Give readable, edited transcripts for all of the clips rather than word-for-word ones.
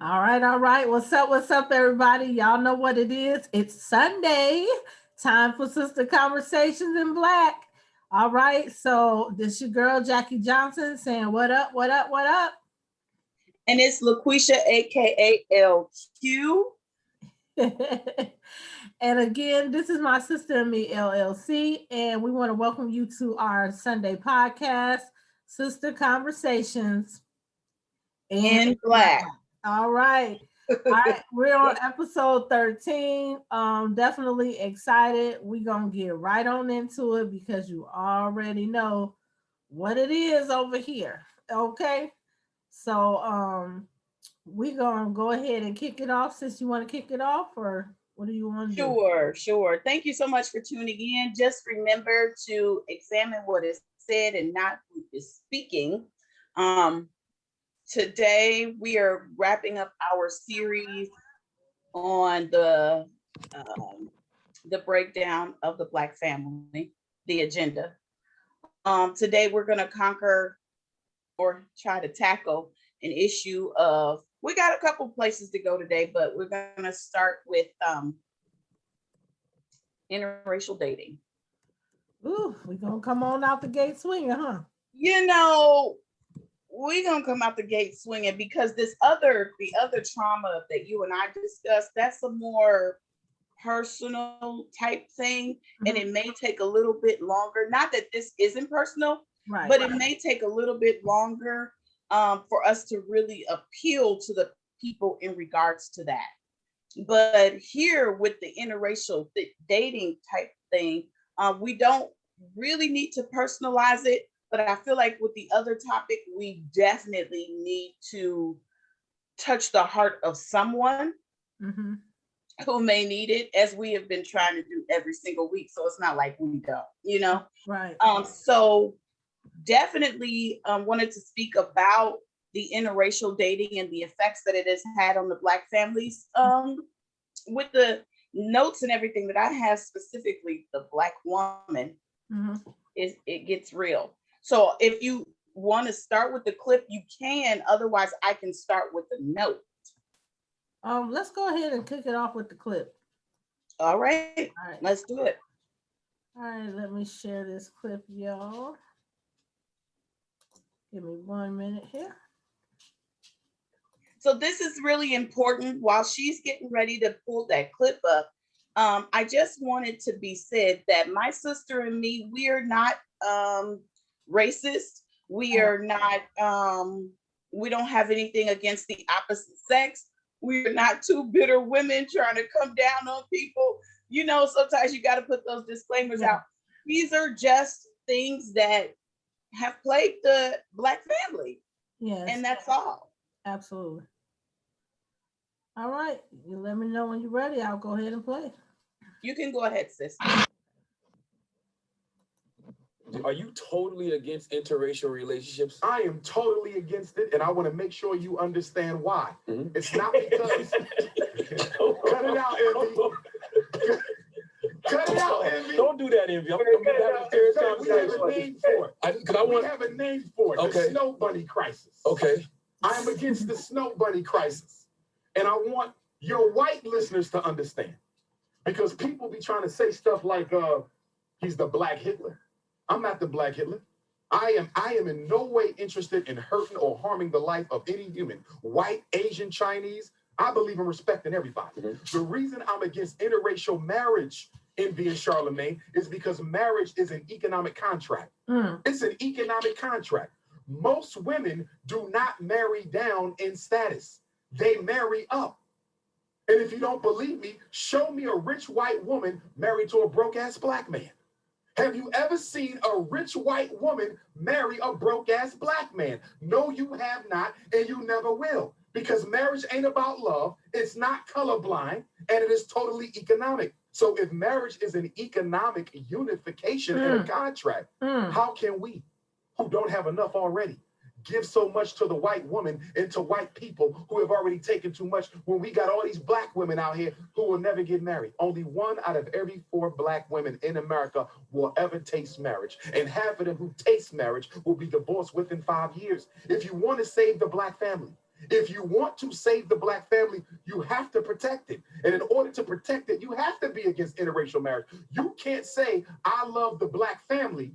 All right, all right. What's up, everybody? Y'all know what it is. It's Sunday. Time for Sister Conversations in Black. All right, so this your girl Jackie Johnson saying what up, what up, what up. And it's LaQuisha, aka LQ. And again, this is my sister and me, LLC, and we want to welcome you to our Sunday podcast, Sister Conversations In Black. All right. All right, we're on episode 13. Definitely excited. We're gonna get right on into it because you already know what it is over here. Okay. So we're gonna go ahead and kick it off since you want to kick it off, or what do you want to do? Sure. Thank you so much for tuning in. Just remember to examine what is said and not who is speaking. Today we are wrapping up our series on the breakdown of the Black family, the agenda. Today we're going to conquer or try to tackle an issue of, we got a couple places to go today, but we're going to start with interracial dating. Ooh, we're gonna come on out the gate swinging, huh? You know, we're gonna come out the gate swinging because the other trauma that you and I discussed, that's a more personal type thing, and it may take a little bit longer. Not that this isn't personal, right? But it may take a little bit longer for us to really appeal to the people in regards to that. But here with the interracial dating type thing, we don't really need to personalize it. But I feel like with the other topic, we definitely need to touch the heart of someone who may need it, as we have been trying to do every single week. So it's not like we don't, you know? Right. So definitely wanted to speak about the interracial dating and the effects that it has had on the Black families. With the notes and everything that I have, specifically the Black woman, it gets real. So if you want to start with the clip, you can. Otherwise, I can start with the note. Let's go ahead and kick it off with the clip. All right. Let's do it. All right, let me share this clip, y'all. Give me 1 minute here. So this is really important. While she's getting ready to pull that clip up, I just wanted to be said that my sister and me, we are not racist. We are not, we don't have anything against the opposite sex. We're not two bitter women trying to come down on people. You know, sometimes you got to put those disclaimers out. These are just things that have plagued the Black family. Yes. And that's all. Absolutely. All right. You let me know when you're ready. I'll go ahead and play. You can go ahead, sis. Are you totally against interracial relationships? I am totally against it, and I want to make sure you understand why. It's not because... Cut it out, Envy. Cut it out, Envy. Don't do that, Envy. I'm going to have a serious conversation. We have a name for it. We have a name for it. Okay. The Snow Bunny Crisis. Okay. I am against the Snow Bunny Crisis. And I want your white listeners to understand. Because people be trying to say stuff like, he's the Black Hitler. I'm not the Black Hitler. I am in no way interested in hurting or harming the life of any human. White, Asian, Chinese. I believe in respecting everybody. The reason I'm against interracial marriage, Envy and Charlemagne, is because marriage is an economic contract. It's an economic contract. Most women do not marry down in status. They marry up. And if you don't believe me, show me a rich white woman married to a broke-ass Black man. Have you ever seen a rich white woman marry a broke-ass Black man? No, you have not, and you never will. Because marriage ain't about love, it's not colorblind, and it is totally economic. So if marriage is an economic unification and a contract, how can we, who don't have enough already, give so much to the white woman and to white people who have already taken too much when we got all these Black women out here who will never get married? Only 1 out of every 4 Black women in America will ever taste marriage. And half of them who taste marriage will be divorced within 5 years. If you want to save the Black family, If you want to save the Black family, you have to protect it. And in order to protect it, you have to be against interracial marriage. You can't say, I love the Black family,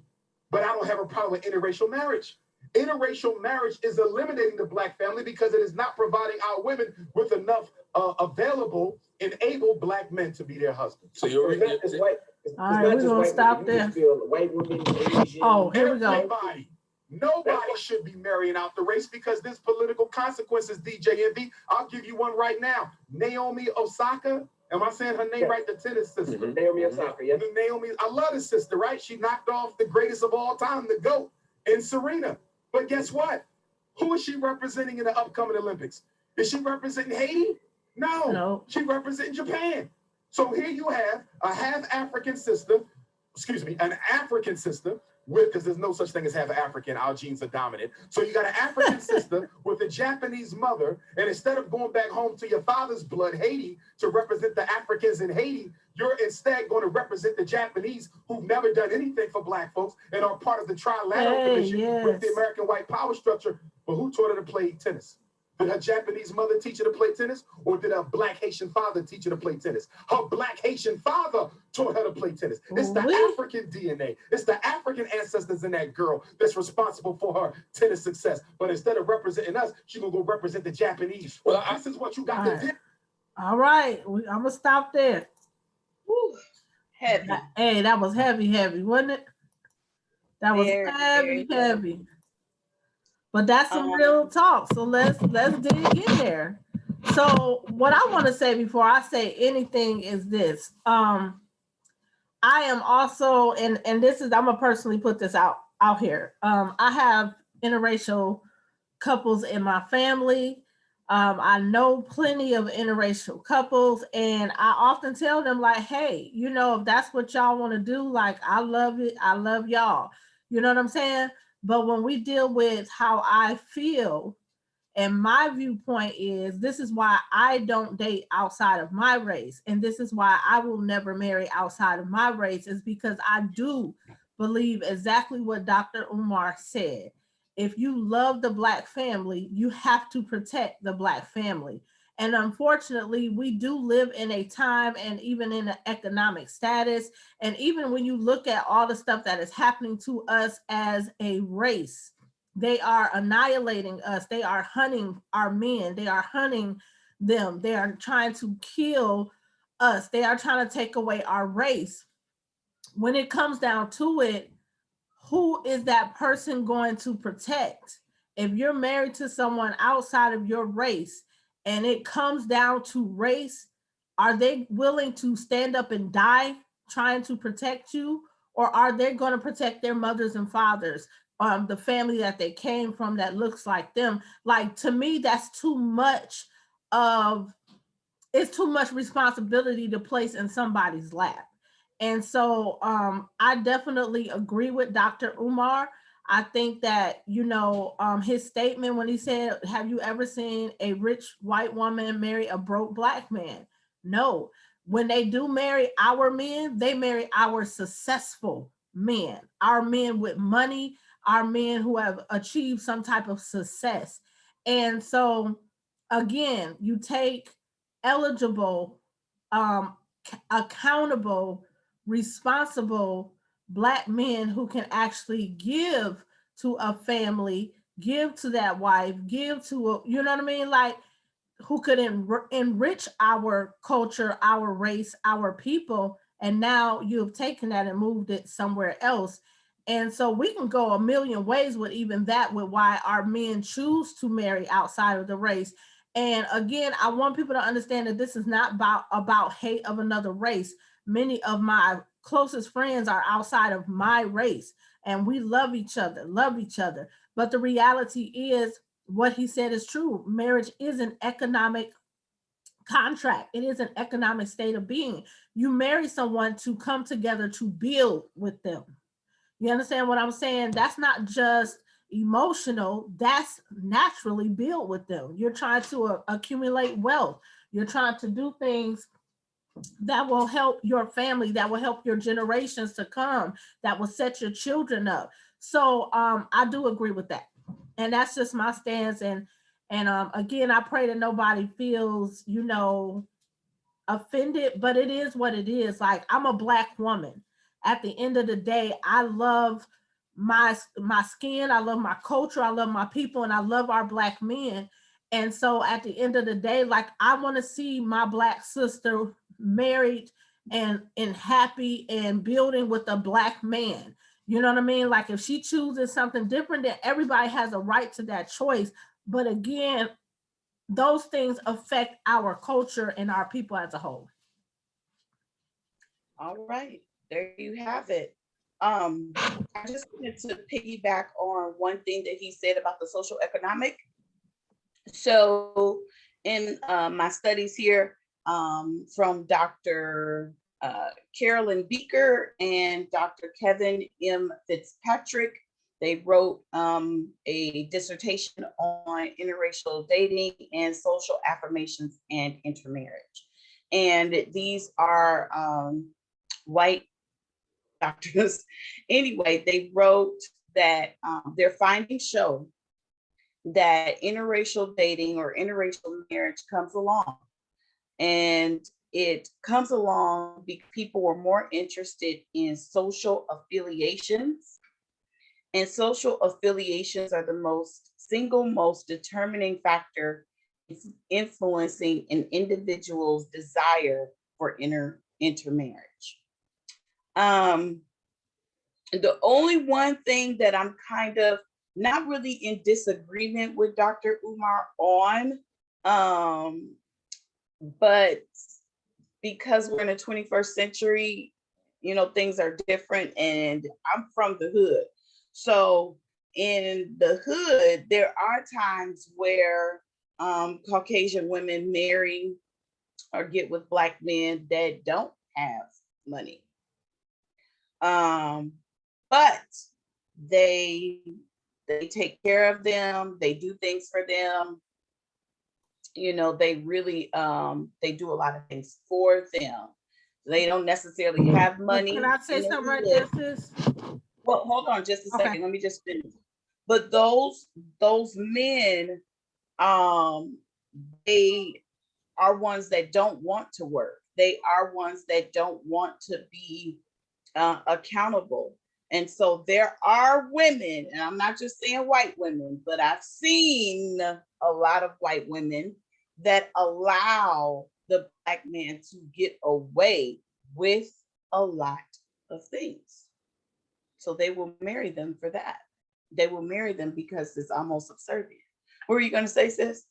but I don't have a problem with interracial marriage. Interracial marriage is eliminating the Black family because it is not providing our women with enough available and able Black men to be their husbands. So you're It's not just white. All right, we're gonna stop there. White women, Asian. Oh, here we go. Everybody. Nobody should be marrying out the race because there's political consequences, DJ Envy. I'll give you one right now. Naomi Osaka. Am I saying her name Yes. right? The tennis sister. Mhm. Naomi Osaka, yes. Naomi, I love this sister, right? She knocked off the greatest of all time, the GOAT, in Serena. But guess what? Who is she representing in the upcoming Olympics? Is she representing Haiti? No. No. She representing Japan. So here you have a half African sister, an African sister with, because there's no such thing as half African, our genes are dominant. So you got an African sister with a Japanese mother, and instead of going back home to your father's blood, Haiti, to represent the Africans in Haiti, you're instead going to represent the Japanese who've never done anything for Black folks and are part of the Trilateral Commission with the American white power structure. But who taught her to play tennis? Did her Japanese mother teach her to play tennis, or did her Black Haitian father teach her to play tennis? Her Black Haitian father taught her to play tennis. It's the African DNA. It's the African ancestors in that girl that's responsible for her tennis success. But instead of representing us, she's gonna go represent the Japanese. Well, this is what you got to do. All right, I'm gonna stop there. Whew. Heavy. Hey, that was heavy, wasn't it? That was Very, heavy, very heavy. But that's some real talk. So let's dig in there. So what I want to say before I say anything is this. I am also, and this is, I'm gonna personally put this out here. I have interracial couples in my family. I know plenty of interracial couples, and I often tell them, like, hey, you know, if that's what y'all want to do, like, I love it. I love y'all. You know what I'm saying? But when we deal with how I feel, and my viewpoint is, this is why I don't date outside of my race. And this is why I will never marry outside of my race, is because I do believe exactly what Dr. Umar said. If you love the Black family, you have to protect the Black family. And unfortunately, we do live in a time, and even in an economic status, and even when you look at all the stuff that is happening to us as a race, they are annihilating us. They are hunting our men. They are hunting them. They are trying to kill us. They are trying to take away our race. When it comes down to it, who is that person going to protect? If you're married to someone outside of your race, and it comes down to race, are they willing to stand up and die trying to protect you? Or are they going to protect their mothers and fathers, the family that they came from that looks like them? Like, to me, that's too much it's too much responsibility to place in somebody's lap. And so I definitely agree with Dr. Umar. I think that, you know, his statement when he said, have you ever seen a rich white woman marry a broke Black man? No. When they do marry our men, they marry our successful men, our men with money, our men who have achieved some type of success. And so, again, you take eligible, accountable, responsible Black men who can actually give to a family, give to that wife, give to a, you know what I mean? Like, who could enrich our culture, our race, our people. And now you've taken that and moved it somewhere else. And so we can go a million ways with even that, with why our men choose to marry outside of the race. And again, I want people to understand that this is not about hate of another race. Many of my closest friends are outside of my race, and we love each other. But the reality is, what he said is true. Marriage is an economic contract. It is an economic state of being. You marry someone to come together to build with them. You understand what I'm saying? That's not just emotional, that's naturally built with them. You're trying to accumulate wealth. You're trying to do things that will help your family, that will help your generations to come, that will set your children up. So I do agree with that. And that's just my stance. And And again, I pray that nobody feels, offended, but it is what it is. Like, I'm a Black woman. At the end of the day, I love my skin, I love my culture, I love my people, and I love our Black men. And so at the end of the day, like, I want to see my Black sister married and happy and building with a Black man. You know what I mean? Like, if she chooses something different, then everybody has a right to that choice. But again, those things affect our culture and our people as a whole. All right, there you have it. I just wanted to piggyback on one thing that he said about the social economic. So in my studies here, from Dr. Carolyn Beaker and Dr. Kevin M. Fitzpatrick, they wrote a dissertation on interracial dating and social affirmations and intermarriage. And these are white doctors. Anyway, they wrote that their findings show that interracial dating or interracial marriage comes along. And it comes along because people were more interested in social affiliations. And social affiliations are the single most determining factor influencing an individual's desire for intermarriage. The only one thing that I'm kind of not really in disagreement with Dr. Umar on, but because we're in the 21st century, things are different, and I'm from the hood. So in the hood, there are times where Caucasian women marry or get with Black men that don't have money. But they take care of them, they do things for them, they really they do a lot of things for them. They don't necessarily have money. Can I say something right there, sis? Well, hold on just a Okay. second. Let me just finish. But those men, they are ones that don't want to work. They are ones that don't want to be accountable. And so there are women, and I'm not just saying white women, but I've seen a lot of white women that allow the Black man to get away with a lot of things. So they will marry them for that. They will marry them because it's almost subservient. What were you going to say, sis?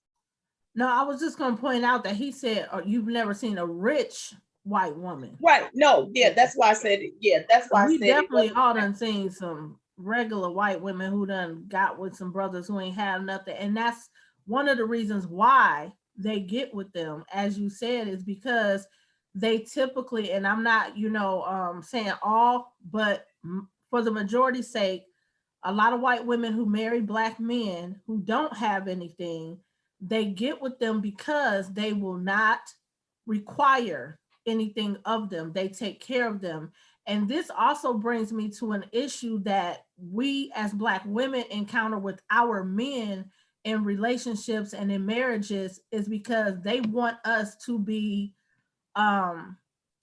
No, I was just going to point out that he said, you've never seen a rich white woman. Right. No, yeah, that's why I said it. Yeah, that's why We I said definitely all done seen some regular white women who done got with some brothers who ain't have nothing. And that's one of the reasons why they get with them, as you said, is because they typically, and I'm not, saying all, but for the majority's sake, a lot of white women who marry Black men who don't have anything, they get with them because they will not require anything of them. They take care of them. And this also brings me to an issue that we as Black women encounter with our men in relationships and in marriages, is because they want us to be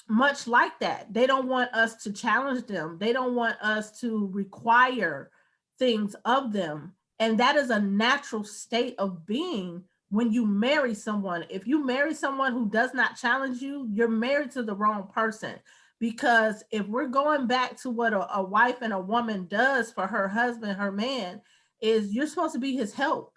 much like that. They don't want us to challenge them. They don't want us to require things of them. And that is a natural state of being when you marry someone. If you marry someone who does not challenge you, you're married to the wrong person. Because if we're going back to what a wife and a woman does for her husband, her man, is you're supposed to be his help.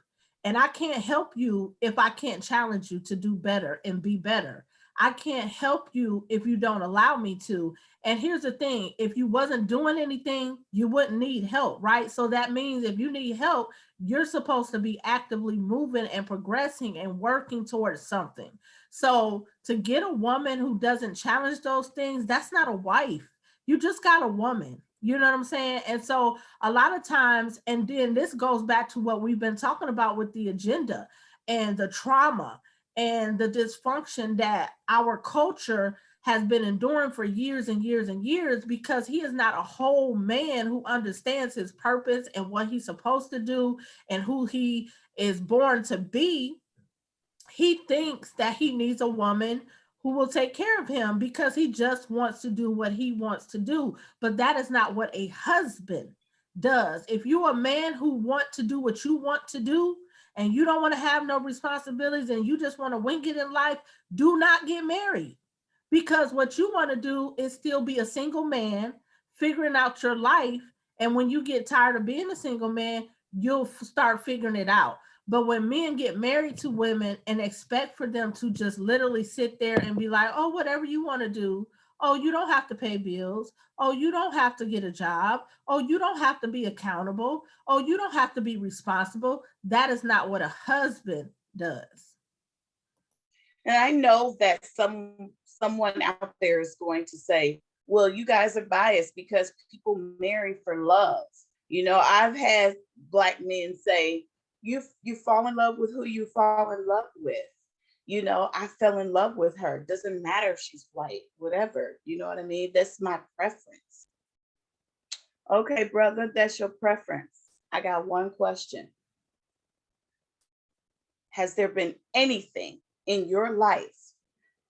And I can't help you if I can't challenge you to do better and be better. I can't help you if you don't allow me to. And here's the thing, if you wasn't doing anything, you wouldn't need help, right? So that means if you need help, you're supposed to be actively moving and progressing and working towards something. So to get a woman who doesn't challenge those things, that's not a wife. You just got a woman. You know what I'm saying? And so a lot of times, and then this goes back to what we've been talking about with the agenda and the trauma and the dysfunction that our culture has been enduring for years and years and years, because he is not a whole man who understands his purpose and what he's supposed to do and who he is born to be, he thinks that he needs a woman who will take care of him because he just wants to do what he wants to do. But that is not what a husband does. If you're a man who want to do what you want to do and you don't want to have no responsibilities and you just want to wing it in life, do not get married. Because what you want to do is still be a single man, figuring out your life. And when you get tired of being a single man, you'll start figuring it out. But when men get married to women and expect for them to just literally sit there and be like, oh, whatever you want to do. Oh, you don't have to pay bills. Oh, you don't have to get a job. Oh, you don't have to be accountable. Oh, you don't have to be responsible. That is not what a husband does. And I know that someone out there is going to say, well, you guys are biased because people marry for love. You know, I've had Black men say, you fall in love with who you fall in love with. You know, I fell in love with her. Doesn't matter if she's white, whatever. You know what I mean? That's my preference. Okay, brother, that's your preference. I got one question. Has there been anything in your life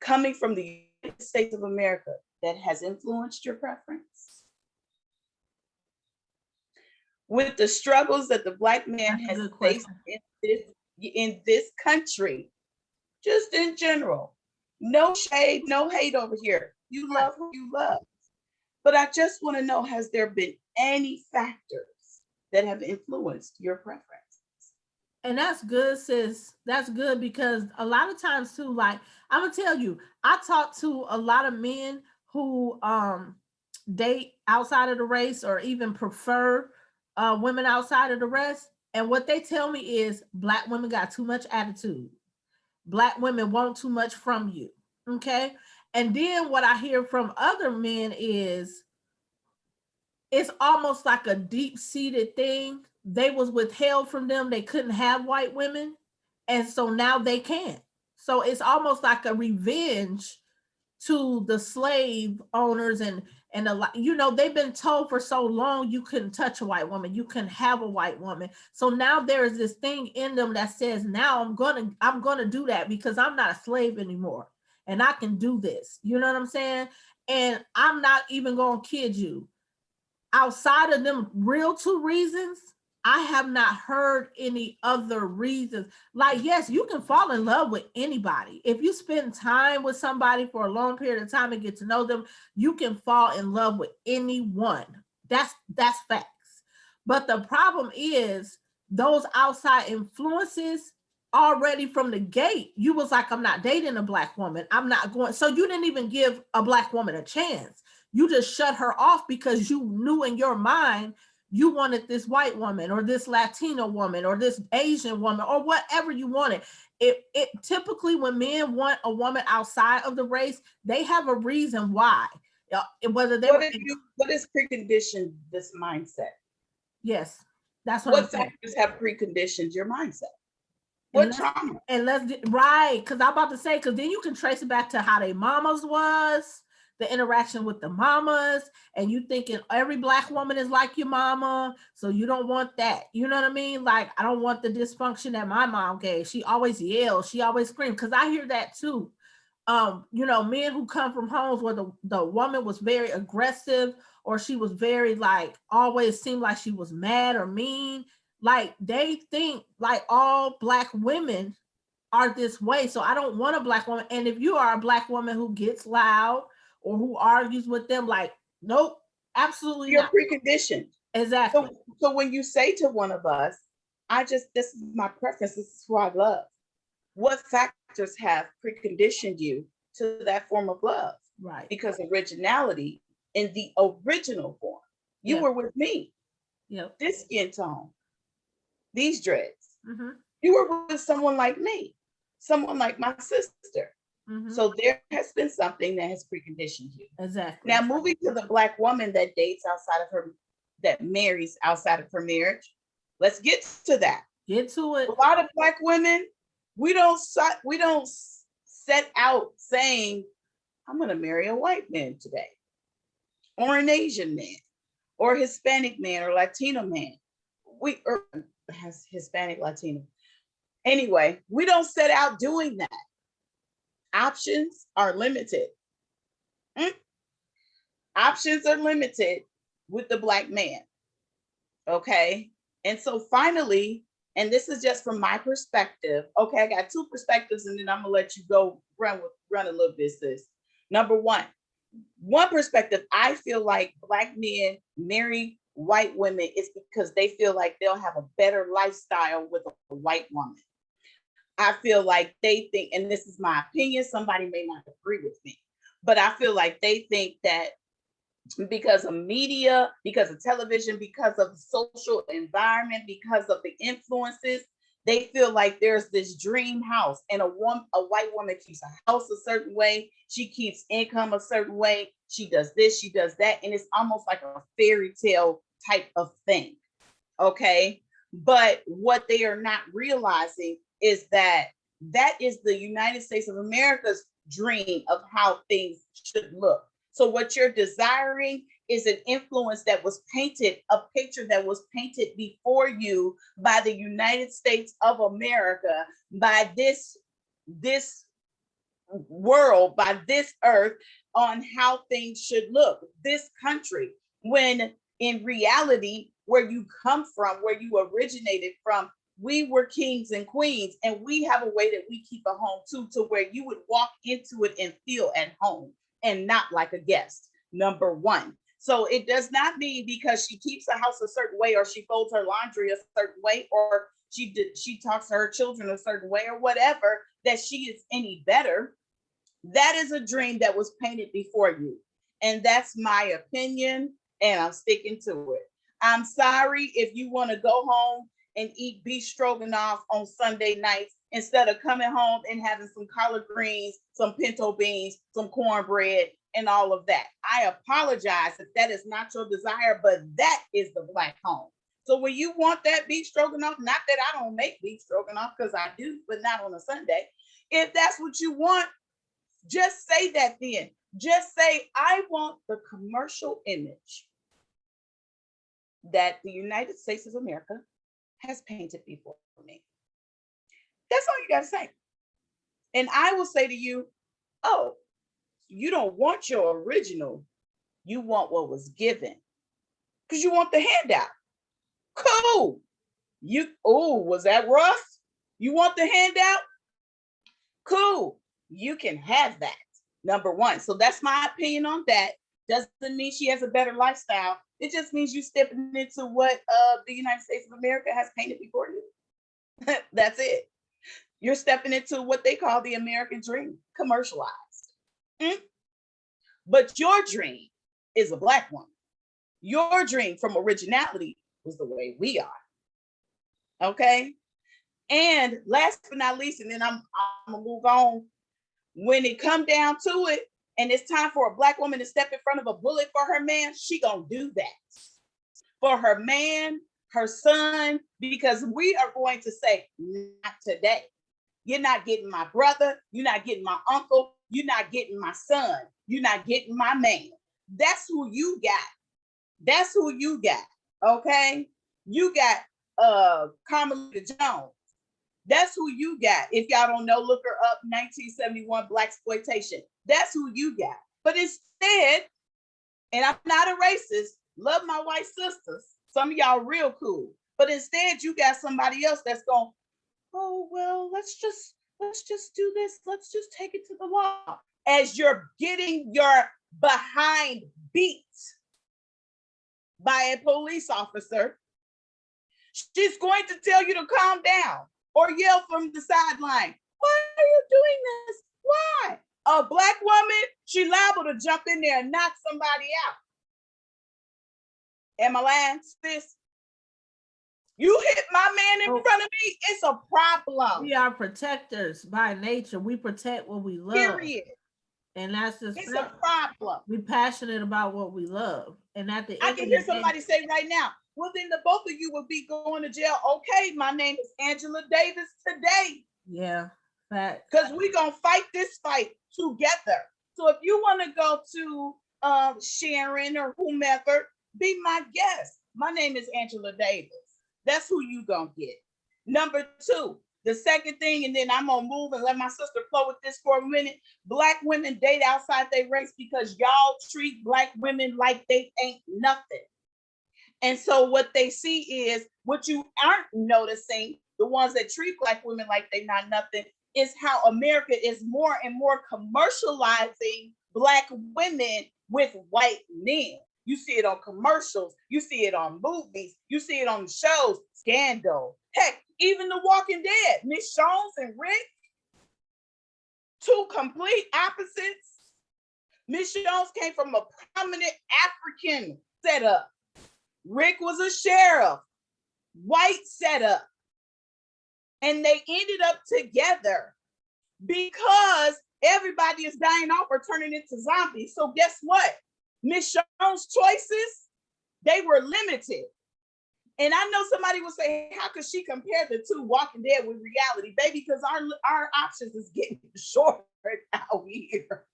coming from the United States of America that has influenced your preference? With the struggles that the Black man has faced in this country, just in general, no shade, no hate over here. You love who you love. But I just want to know, has there been any factors that have influenced your preference? And that's good, sis. That's good, because a lot of times too, like, I'm gonna tell you, I talk to a lot of men who date outside of the race or even prefer women outside of the race. And what they tell me is Black women got too much attitude. Black women want too much from you. Okay. And then what I hear from other men is it's almost like a deep-seated thing. They was withheld from them. They couldn't have white women. And so now they can. So it's almost like a revenge to the slave owners and a lot, you know, they've been told for so long you couldn't touch a white woman, you couldn't have a white woman. So now there is this thing in them that says, now I'm gonna do that because I'm not a slave anymore and I can do this. You know what I'm saying? And I'm not even gonna kid you. Outside of them real two reasons, I have not heard any other reasons. Like, yes, you can fall in love with anybody. If you spend time with somebody for a long period of time and get to know them, you can fall in love with anyone. That's facts. But the problem is those outside influences already from the gate. You was like, I'm not dating a Black woman. I'm not going. So you didn't even give a Black woman a chance. You just shut her off because you knew in your mind you wanted this white woman or this Latino woman or this Asian woman or whatever you wanted. It typically, when men want a woman outside of the race, they have a reason why. Whether they what is preconditioned this mindset? Yes, that's what factors have preconditioned your mindset? What trauma? And right, because I'm about to say, because then you can trace it back to how their mamas was, the interaction with the mamas, and you thinking every Black woman is like your mama, so you don't want that. You know what I mean? Like, I don't want the dysfunction that my mom gave. She always yelled, she always screamed, because I hear that too. You know, men who come from homes where the woman was very aggressive, or she was very, like, always seemed like she was mad or mean. Like, they think like all Black women are this way. So I don't want a Black woman. And if you are a Black woman who gets loud or who argues with them, like, nope, absolutely You're not. Preconditioned. Exactly. So when you say to one of us, this is my preference, this is who I love, what factors have preconditioned you to that form of love? Right. Because originality, in the original form, you were with me. Yep. This skin tone, these dreads. Mm-hmm. You were with someone like me, someone like my sister. Mm-hmm. So there has been something that has preconditioned you. Exactly. Now, moving to the Black woman that dates outside of her, that marries outside of her marriage, let's get to that. Get to it. A lot of Black women, we don't set out saying, I'm going to marry a white man today, or an Asian man, or Hispanic man, or Latino man. Hispanic, Latino. Anyway, we don't set out doing that. Options are limited. Options are limited with the Black man. Okay. And so finally, and this is just from my perspective. Okay, I got two perspectives, and then I'm gonna let you go run a little bit, sis. Number one perspective, I feel like Black men marry white women is because they feel like they'll have a better lifestyle with a white woman. I feel like they think, and this is my opinion, somebody may not agree with me, but I feel like they think that because of media, because of television, because of the social environment, because of the influences, they feel like there's this dream house, and a white woman keeps a house a certain way, she keeps income a certain way, she does this, she does that, and it's almost like a fairy tale type of thing. Okay, but what they are not realizing is that that is the United States of America's dream of how things should look. So what you're desiring is an influence that was painted, a picture that was painted before you by the United States of America, by this world, by this earth, on how things should look, this country, when in reality, where you come from, where you originated from, we were kings and queens, and we have a way that we keep a home too, to where you would walk into it and feel at home and not like a guest, number one. So it does not mean because she keeps the house a certain way, or she folds her laundry a certain way, or she talks to her children a certain way, or whatever, that she is any better. That is a dream that was painted before you. And that's my opinion, and I'm sticking to it. I'm sorry if you want to go home and eat beef stroganoff on Sunday nights instead of coming home and having some collard greens, some pinto beans, some cornbread, and all of that. I apologize if that is not your desire, but that is the Black home. So when you want that beef stroganoff, not that I don't make beef stroganoff, because I do, but not on a Sunday. If that's what you want, just say that then. Just say, I want the commercial image that the United States of America has painted before me. That's all you got to say. And I will say to you, oh, you don't want your original. You want what was given because you want the handout. Cool. Was that rough? You want the handout? Cool. You can have that. Number one. So that's my opinion on that. Doesn't mean she has a better lifestyle. It just means you stepping into what the United States of America has painted before you. That's it. You're stepping into what they call the American dream, commercialized. But your dream is a Black woman. Your dream from originality was the way we are. Okay? And last but not least, and then I'm gonna move on. When it come down to it, and it's time for a Black woman to step in front of a bullet for her man, she gonna do that. For her man, her son, because we are going to say, not today. You're not getting my brother, you're not getting my uncle, you're not getting my son, you're not getting my man. That's who you got. That's who you got. Okay? You got Carmelita Jones. That's who you got. If y'all don't know, look her up, 1971 Blaxploitation. That's who you got. But instead, and I'm not a racist, love my white sisters. Some of y'all real cool. But instead, you got somebody else that's going, oh, well, let's just do this. Let's just take it to the law. As you're getting your behind beat by a police officer, she's going to tell you to calm down or yell from the sideline. Why are you doing this? Why? A Black woman, she liable to jump in there and knock somebody out. Am I lying, sis? You hit my man in front of me, it's a problem. We are protectors by nature. We protect what we love. Period. And that's just it's a problem. We're passionate about what we love. And at the end I can hear somebody say right now, well, then the both of you will be going to jail. Okay, my name is Angela Davis today. Yeah, fact. Because we're going to fight this fight together. So if you want to go to Sharon or whomever, be my guest. My name is Angela Davis. That's who you going to get. Number two, The second thing, and then I'm gonna move and let my sister flow with this for a minute. Black women date outside their race because y'all treat Black women like they ain't nothing. And so what they see is, what you aren't noticing, the ones that treat Black women like they not nothing, is how America is more and more commercializing Black women with white men. You see it on commercials, you see it on movies, you see it on shows, Scandal. Heck, even The Walking Dead, Miss Jones and Rick, two complete opposites. Miss Jones came from a prominent African setup. Rick was a sheriff, white setup. And they ended up together because everybody is dying off or turning into zombies. So guess what? Miss Jones' choices, they were limited. And I know somebody will say, how could she compare the two, Walking Dead with reality? Baby, because our options is getting shorter out here.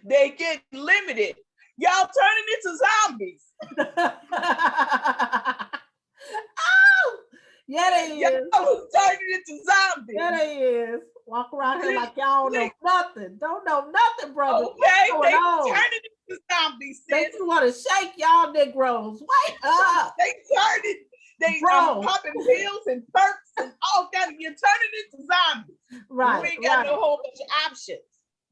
They get limited. Y'all turning into zombies. Oh, yeah, they is. Y'all turning into zombies. Yeah, they is. Walk around here like y'all don't know nothing. Don't know nothing, brother. Okay, What's they going on? turning into zombies. They Sis. just want to shake y'all Negroes. Wake up. They turning. They Bro. popping pills and perks and all kinds. You're turning into zombies. Right. We ain't got right. no whole bunch of options.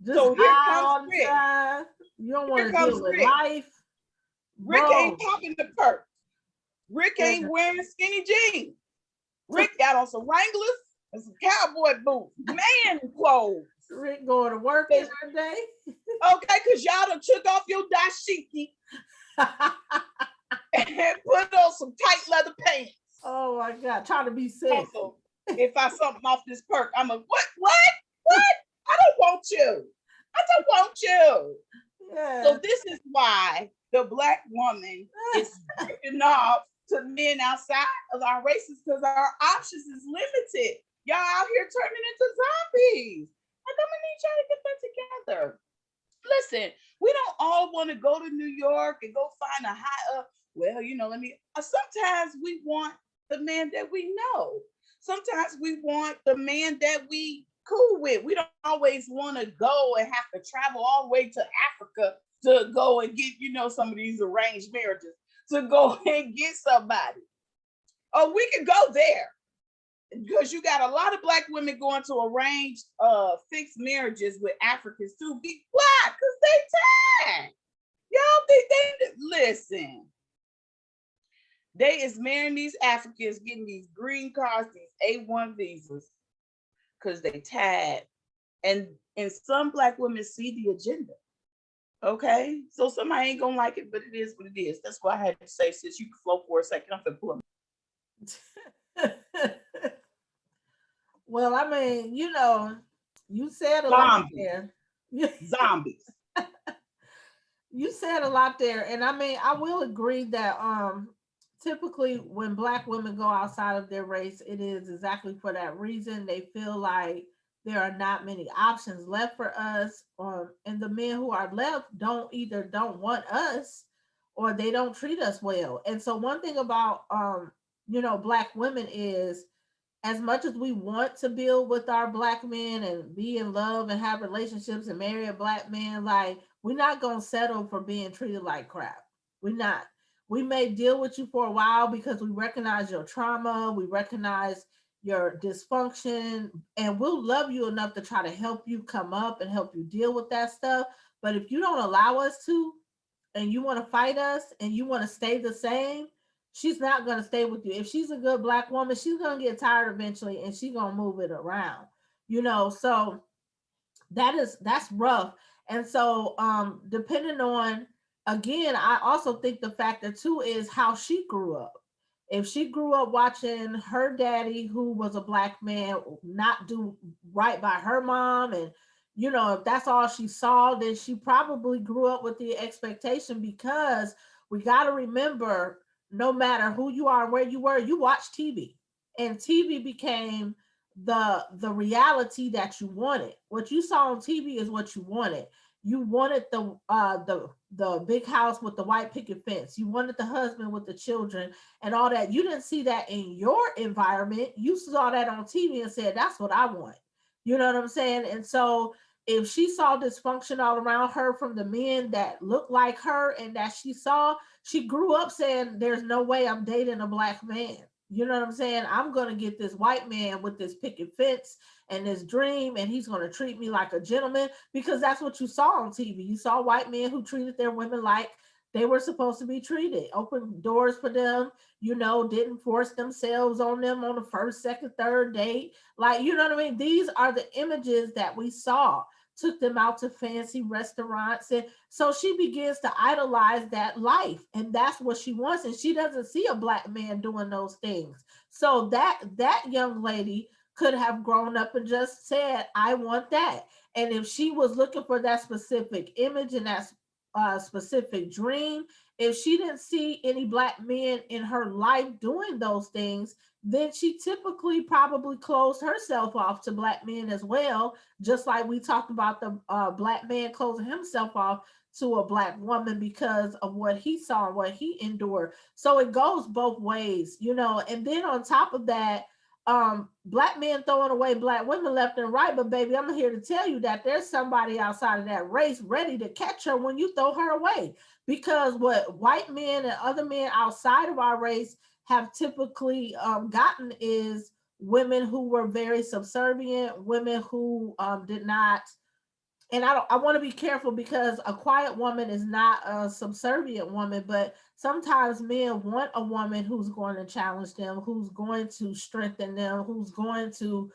Just So here high comes all the Rick. time. You don't want Here to comes deal with Rick. life. Rick Bro. ain't popping the perk. Rick ain't wearing skinny jeans. Rick got on some Wranglers and some cowboy boots, man clothes. Rick going to work every day. Okay, because y'all done took off your dashiki and put on some tight leather pants. Oh my God, trying to be sick. Also, if I something off this perk, I'm a what? I don't want you. I don't want you. Yeah. So this is why the Black woman is drifting off to men outside of our races, because our options is limited. Y'all out here turning into zombies. Like, I'm gonna need y'all to get that together. Listen, we don't all want to go to New York and go find a high sometimes we want the man that we know. Sometimes we want the man that we cool with. We don't always want to go and have to travel all the way to Africa to go and get, some of these arranged marriages, to go and get somebody. Oh, we can go there. Because you got a lot of Black women going to arranged fixed marriages with Africans too. Be Black, because they tired. Y'all think listen. They is marrying these Africans, getting these green cards, these A1 visas, because they tired. And some Black women see the agenda. Okay? So somebody ain't gonna like it, but it is what it is. That's why I had to say, sis, you can flow for a second. I'm gonna pull them. Well, I mean, you said a lot there. Zombies. You said a lot there. And I mean, I will agree that typically when Black women go outside of their race, it is exactly for that reason. They feel like there are not many options left for us, and the men who are left don't want us, or they don't treat us well. And so one thing about Black women is, as much as we want to build with our Black men and be in love and have relationships and marry a Black man, like, we're not going to settle for being treated like crap. We're not. We may deal with you for a while because we recognize your trauma, we recognize your dysfunction, and we'll love you enough to try to help you come up and help you deal with that stuff. But if you don't allow us to, and you want to fight us and you want to stay the same, she's not going to stay with you. If she's a good Black woman, she's going to get tired eventually and she's going to move it around, so that's rough. And so depending on, again, I also think the factor too is how she grew up. If she grew up watching her daddy, who was a Black man, not do right by her mom, and if that's all she saw, then she probably grew up with the expectation, because we got to remember, no matter who you are and where you were, you watch TV, and TV became the reality that you wanted. What you saw on TV is what you wanted. You wanted the big house with the white picket fence. You wanted the husband with the children and all that. You didn't see that in your environment. You saw that on TV and said, that's what I want. You know what I'm saying? And so if she saw dysfunction all around her from the men that looked like her and that she grew up saying, there's no way I'm dating a black man. You know what I'm saying? I'm going to get this white man with this picket fence and this dream, and he's going to treat me like a gentleman, because that's what you saw on TV. You saw white men who treated their women like they were supposed to be treated, opened doors for them, didn't force themselves on them on the first, second, third date. Like, you know what I mean? These are the images that we saw. Took them out to fancy restaurants. And so she begins to idolize that life. And that's what she wants. And she doesn't see a black man doing those things. So that young lady could have grown up and just said, I want that. And if she was looking for that specific image and that specific dream, if she didn't see any black men in her life doing those things, then she typically probably closed herself off to black men as well, just like we talked about the black man closing himself off to a black woman because of what he saw and what he endured. So it goes both ways, and then on top of that, black men throwing away black women left and right. But baby, I'm here to tell you that there's somebody outside of that race ready to catch her when you throw her away, because what white men and other men outside of our race have typically gotten is women who were very subservient, women who did not. And I want to be careful, because a quiet woman is not a subservient woman, but sometimes men want a woman who's going to challenge them, who's going to strengthen them, who's going to,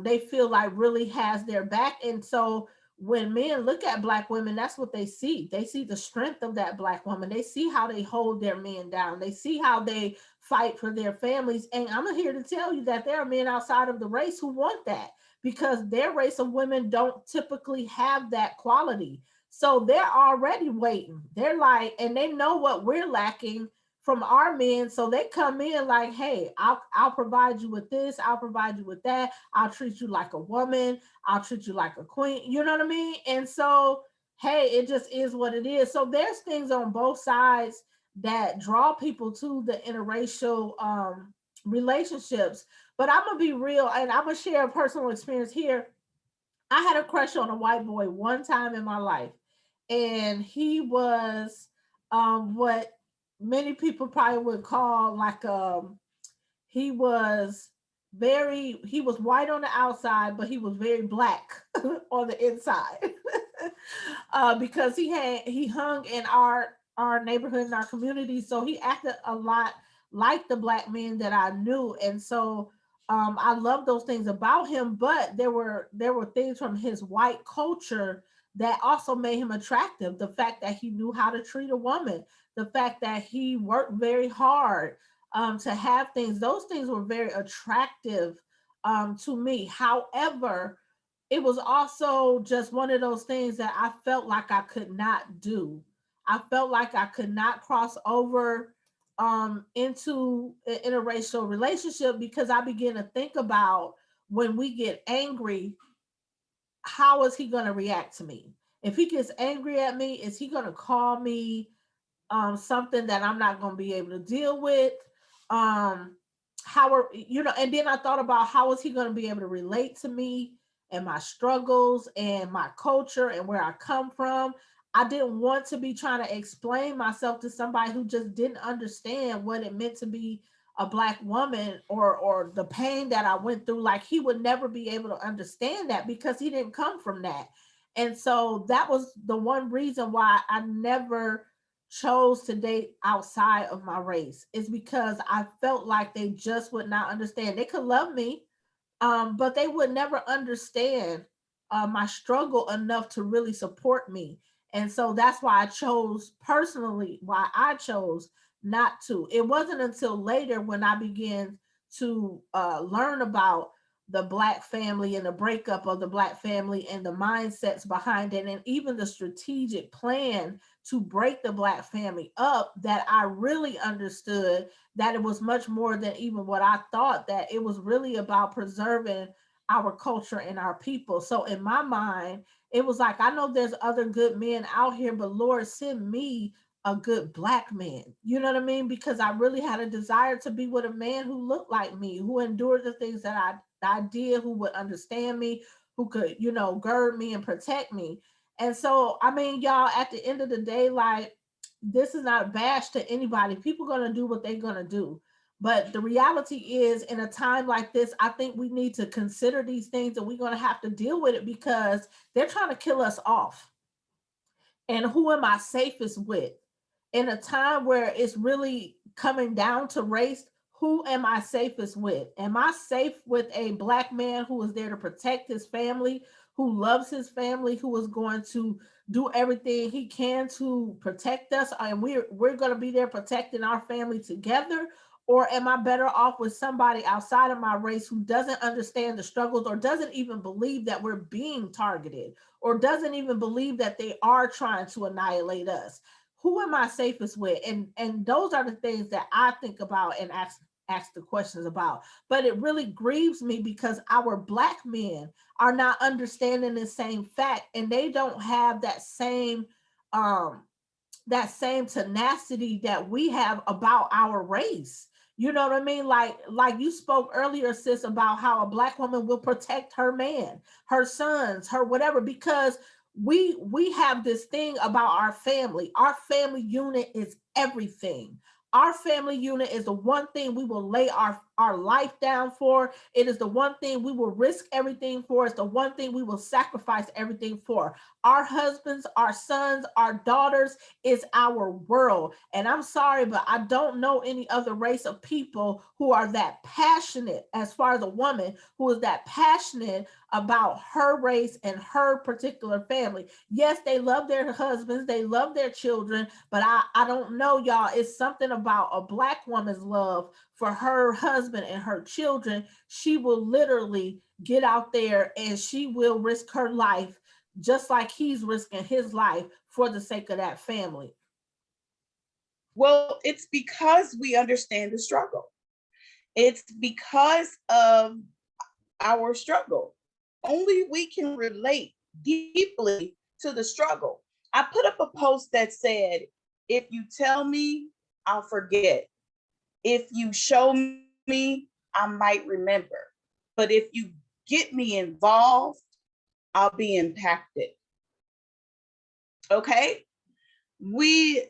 they feel like really has their back. And so when men look at black women, that's what they see. They see the strength of that black woman. They see how they hold their men down. They see how they fight for their families. And I'm here to tell you that there are men outside of the race who want that, because their race of women don't typically have that quality. So they're already waiting. They're like, and they know what we're lacking from our men. So they come in like, hey, I'll provide you with this. I'll provide you with that. I'll treat you like a woman. I'll treat you like a queen. You know what I mean? And so, hey, it just is what it is. So there's things on both sides that draw people to the interracial relationships. But I'm gonna be real, and I'm gonna share a personal experience here. I had a crush on a white boy one time in my life, and he was what many people probably would call like he was he was white on the outside, but he was very black on the inside. Because he hung in our neighborhood, in our community, so he acted a lot like the black men that I knew. And so I love those things about him, but there were things from his white culture that also made him attractive. The fact that he knew how to treat a woman, the fact that he worked very hard to have things, those things were very attractive to me. However, it was also just one of those things that I felt like I could not do. I felt like I could not cross over into an interracial relationship, because I began to think about, when we get angry, how is he going to react to me? If he gets angry at me, is he going to call me something that I'm not going to be able to deal with? How are, and then I thought about, how is he going to be able to relate to me and my struggles and my culture and where I come from? I didn't want to be trying to explain myself to somebody who just didn't understand what it meant to be a black woman, or the pain that I went through. Like, he would never be able to understand that, because he didn't come from that. And so that was the one reason why I never chose to date outside of my race, is because I felt like they just would not understand. They could love me, but they would never understand my struggle enough to really support me. And so that's why I chose not to. It wasn't until later, when I began to learn about the Black family and the breakup of the Black family and the mindsets behind it, and even the strategic plan to break the Black family up, that I really understood that it was much more than even what I thought, that it was really about preserving our culture and our people. So in my mind, it was like, I know there's other good men out here, but Lord, send me a good Black man. You know what I mean? Because I really had a desire to be with a man who looked like me, who endured the things that I did, who would understand me, who could, gird me and protect me. And so, I mean, y'all, at the end of the day, like, this is not a bash to anybody. People gonna do what they're gonna do. But the reality is, in a time like this, I think we need to consider these things, and we're gonna have to deal with it because they're trying to kill us off. And who am I safest with? In a time where it's really coming down to race, who am I safest with? Am I safe with a Black man who is there to protect his family, who loves his family, who is going to do everything he can to protect us, and we're going to be there protecting our family together? Or am I better off with somebody outside of my race who doesn't understand the struggles, or doesn't even believe that we're being targeted, or doesn't even believe that they are trying to annihilate us? Who am I safest with? And those are the things that I think about and ask the questions about. But it really grieves me because our Black men are not understanding the same fact, and they don't have that same tenacity that we have about our race. You know what I mean? Like you spoke earlier, sis, about how a Black woman will protect her man, her sons, her whatever, because we have this thing about our family. Our family unit is everything. Our family unit is the one thing we will lay our life down for. It is the one thing we will risk everything for. It's the one thing we will sacrifice everything for. Our husbands, our sons, our daughters is our world. And I'm sorry, but I don't know any other race of people who are that passionate, as far as a woman who is that passionate about her race and her particular family. Yes, they love their husbands, they love their children, but I don't know, y'all. It's something about a Black woman's love for her husband and her children. She will literally get out there and she will risk her life just like he's risking his life for the sake of that family. Well, it's because we understand the struggle. It's because of our struggle. Only we can relate deeply to the struggle. I put up a post that said, if you tell me, I'll forget. If you show me, I might remember. But if you get me involved, I'll be impacted. Okay? We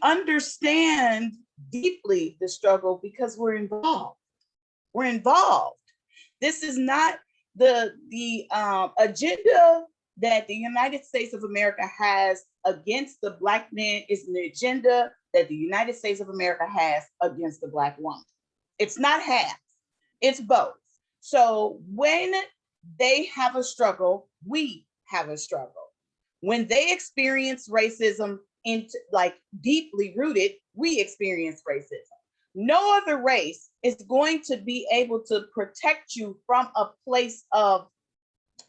understand deeply the struggle because we're involved. We're involved. This is not the agenda that the United States of America has against the Black man is an agenda that the United States of America has against the Black woman. It's not half, it's both. So when they have a struggle, we have a struggle. When they experience racism like deeply rooted, we experience racism. No other race is going to be able to protect you from a place of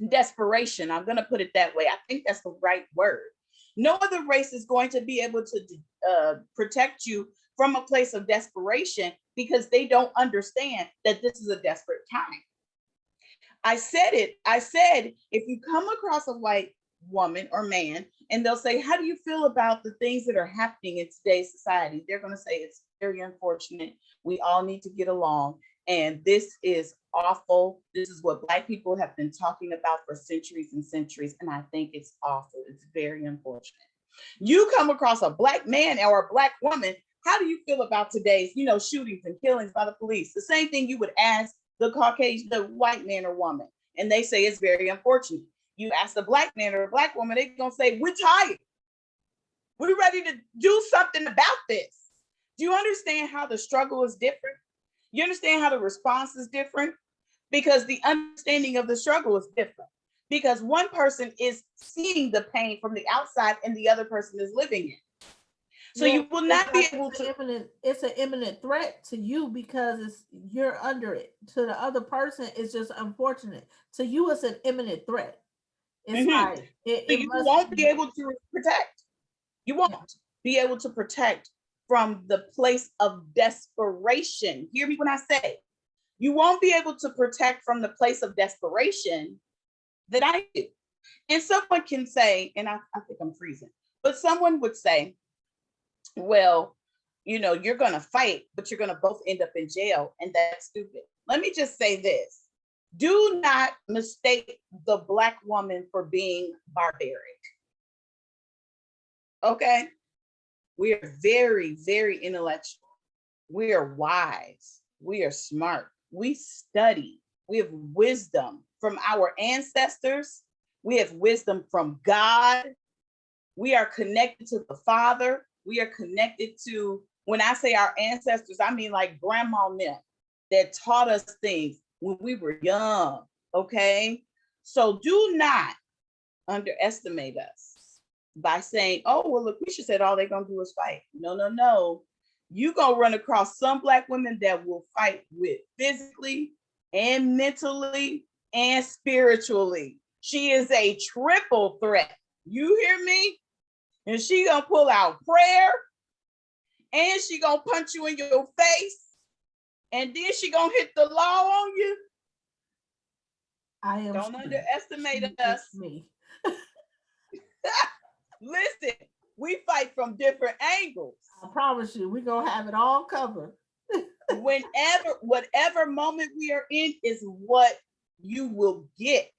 desperation. I'm going to put it that way. I think that's the right word. No other race is going to be able to protect you from a place of desperation because they don't understand that this is a desperate time. I said it. I said, if you come across a white woman or man and they'll say, how do you feel about the things that are happening in today's society? They're going to say, it's very unfortunate. We all need to get along. And this is awful. This is what Black people have been talking about for centuries and centuries. And I think it's awful. It's very unfortunate. You come across a Black man or a Black woman, how do you feel about today's, shootings and killings by the police? The same thing you would ask the Caucasian, the white man or woman, and they say it's very unfortunate. You ask the Black man or a Black woman, they're gonna say, we're tired. We're ready to do something about this. Do you understand how the struggle is different? You understand how the response is different? Because the understanding of the struggle is different. Because one person is seeing the pain from the outside and the other person is living it. So you will not be able to. It's an imminent threat to you because you're under it. To the other person, it's just unfortunate. To you, it's an imminent threat. It's like you won't be able to protect. You won't be able to protect from the place of desperation. Hear me when I say you won't be able to protect from the place of desperation that I do. And someone can say, and I think I'm freezing, but someone would say, well, you're going to fight, but you're going to both end up in jail. And that's stupid. Let me just say this. Do not mistake the Black woman for being barbaric. Okay? We are very, very intellectual. We are wise. We are smart. We study. We have wisdom from our ancestors. We have wisdom from God. We are connected to the Father. We are connected to, when I say our ancestors, I mean like grandma and them that taught us things when we were young, okay? So do not underestimate us by saying, oh, well, look, we should say all they're gonna do is fight. No, no, no. You're gonna run across some Black women that will fight with physically and mentally and spiritually. She is a triple threat. You hear me? And she gonna pull out prayer, and she gonna punch you in your face, and then she gonna hit the law on you. Don't underestimate us. Me. Listen, we fight from different angles. I promise you, we're gonna have it all covered. Whatever moment we are in is what you will get.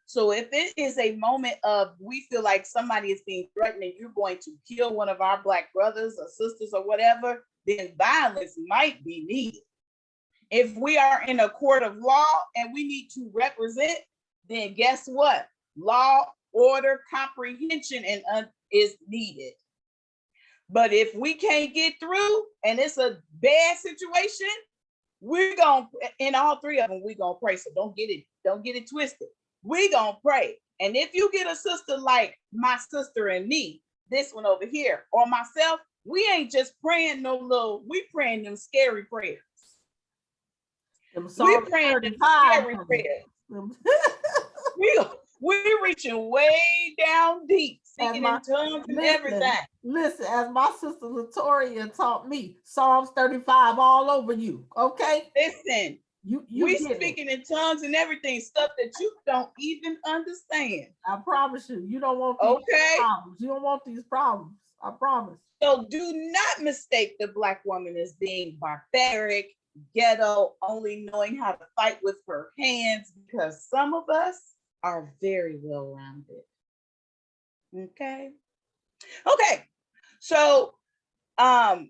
So if it is a moment of we feel like somebody is being threatened and you're going to kill one of our Black brothers or sisters or whatever, then violence might be needed. If we are in a court of law and we need to represent, then guess what? Law, order, comprehension is needed. But if we can't get through and it's a bad situation, we're gonna, in all three of them, we're gonna pray. So don't get it twisted. We gonna pray. And if you get a sister like my sister and me, this one over here, or myself, we ain't just praying we praying them scary prayers. We praying them scary prayers. We're reaching way down deep, speaking in tongues and everything. Listen, as my sister Latoria taught me, Psalms 35 all over you, okay? Listen, we speaking in tongues and everything, stuff that you don't even understand. I promise you, you don't want these problems. You don't want these problems. I promise. So do not mistake the Black woman as being barbaric, ghetto, only knowing how to fight with her hands, because some of us are very well-rounded. Okay. So now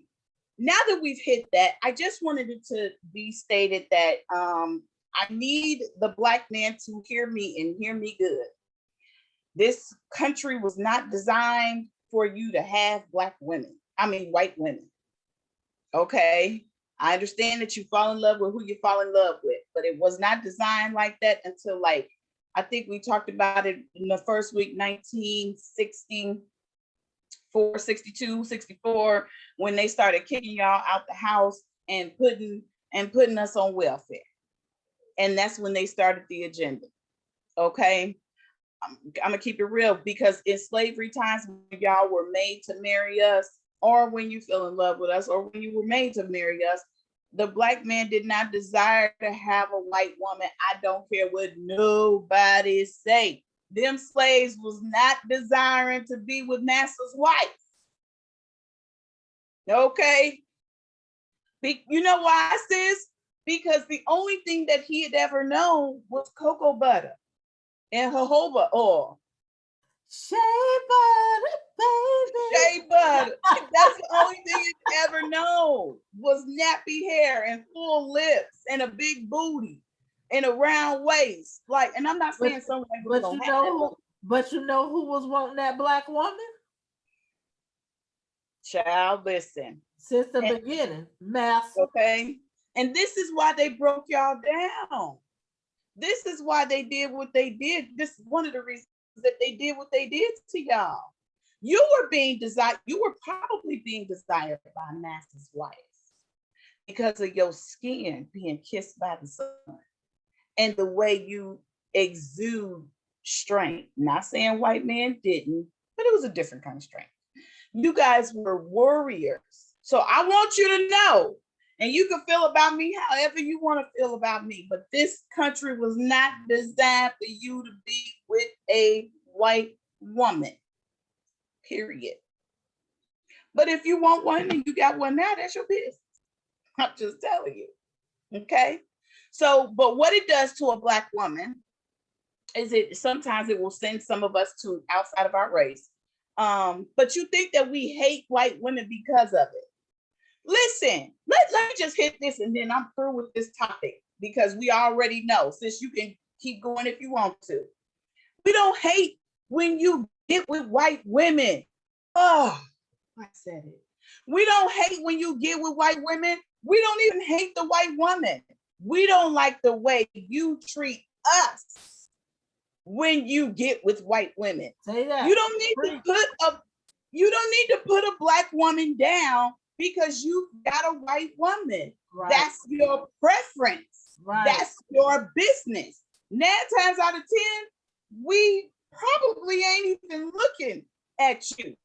that we've hit that, I just wanted it to be stated that I need the Black man to hear me and hear me good. This country was not designed for you to have white women. Okay. I understand that you fall in love with who you fall in love with, but it was not designed like that until I think we talked about it in the first week, 1964, 62, 64, when they started kicking y'all out the house and putting us on welfare. And that's when they started the agenda. Okay. I'm gonna keep it real, because in slavery times, when y'all were made to marry us, or when you fell in love with us, or when you were made to marry us, the Black man did not desire to have a white woman. I don't care what nobody say. Them slaves was not desiring to be with master's wife. Okay? You know why, sis? Because the only thing that he had ever known was cocoa butter and jojoba oil. Shea butter, baby. Shea butter. That's the only thing he'd ever known was nappy hair and full lips and a big booty and a round waist. And I'm not saying some but you know who was wanting that Black woman? Child, listen. Since the beginning, master. Okay. And this is why they broke y'all down. This is why they did what they did. This is one of the reasons that they did what they did to y'all. You were probably being desired by master's wife because of your skin being kissed by the sun and the way you exude strength. Not saying white men didn't, but it was a different kind of strength. You guys were warriors. So I want you to know, and you can feel about me however you want to feel about me, but this country was not designed for you to be with a white woman, period. But if you want one and you got one now, that's your business. I'm just telling you. Okay. So, but what it does to a Black woman is sometimes it will send some of us to outside of our race. But you think that we hate white women because of it. Listen, let me just hit this and then I'm through with this topic because we already know, since you can keep going if you want to. We don't hate when you get with white women. Oh, I said it. We don't hate when you get with white women. We don't even hate the white woman. We don't like the way you treat us when you get with white women. Say that. You don't need to put a Black woman down because you got a white woman. Right. That's your preference. Right. That's your business. 9 times out of 10, we probably ain't even looking at you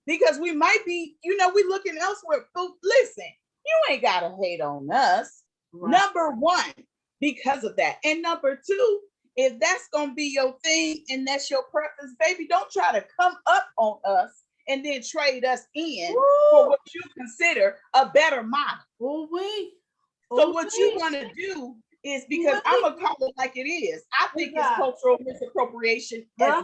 because we might be, we looking elsewhere. But listen, you ain't gotta hate on us. Right. Number one, because of that. And number two, if that's gonna be your thing and that's your preference, baby, don't try to come up on us and then trade us in for what you consider a better model. So what you want to do is, because I'm gonna call it like it is, I think it's cultural misappropriation as well.